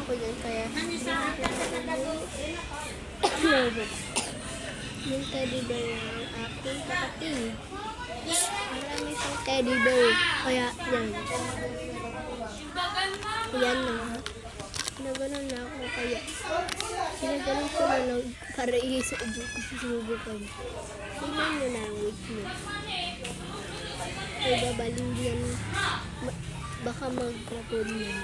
ako yan, kaya yung teddy bear ng aking kapatid. Marami siyang teddy bear. Kaya yan. Yan na. Naganon na ako kaya. Sinaganon ko na lang para isusubukan. Tingnan nyo na ang weight nyo. Kaya babaliw yan. Baka mag-dragon yan.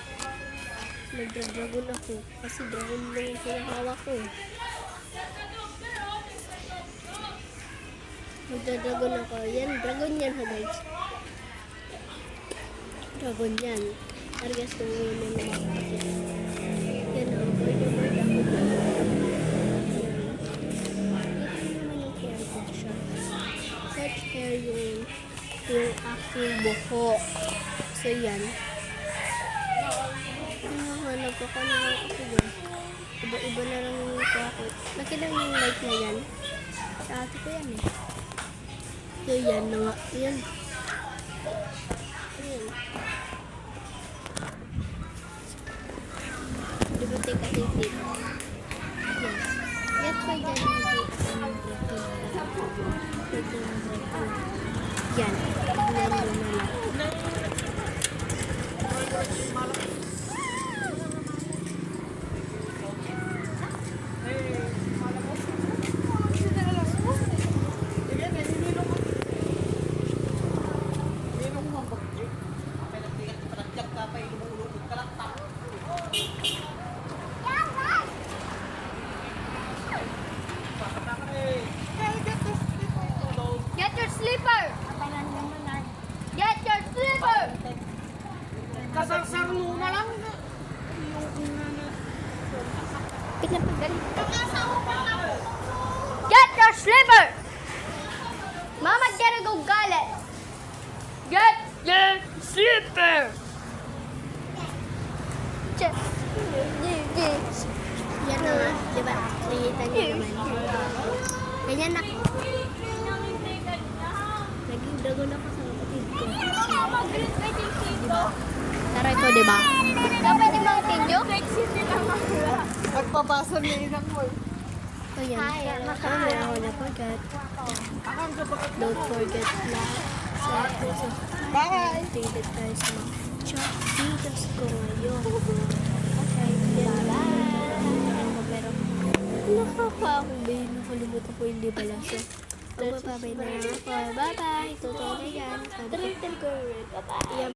Mag-dragon ako. Kasi dragon lang yung pinahawak ko. Magda-dragon ako. Yan, dragon yan ha guys. Dragon yan. Targas ko ngayon na naman kasi. Yan o. Bird ako. Yan. Ito naman yung hair ko siya. Such hair yung aking buhok. So yan. Hanap ako na lang ako yan. Iba-iba na lang yung ako. Laki lang yung light na yan. Sa ate ko yan eh. So yan na nga. Yan. Ayan. Diba take a titit? Yes. Yes pa dyan yung yan. Yan na lang. Get your slipper! Get your slipper! Kasar-sar mo na lang. Get your slipper! Mama gotta go galit. Get your slipper! Yan na nga. Diba? Nakita niyo naman. Ganyan ako. Naging dragon ako sa kapatid ko. Diba? Taray ko, diba? Dapat yung mountain nyo? Magpapasa na inang mo. So yan. Kami ako na forget. Don't forget like, subscribe, Bye! updated tayo sa mga chat videos ko ngayon. Okay, bye-bye! Pero, nakaka-akong nakalimutan ko hindi pala. So, magbababay na lang ako. Bye-bye! Totoo na yan. Bye-bye!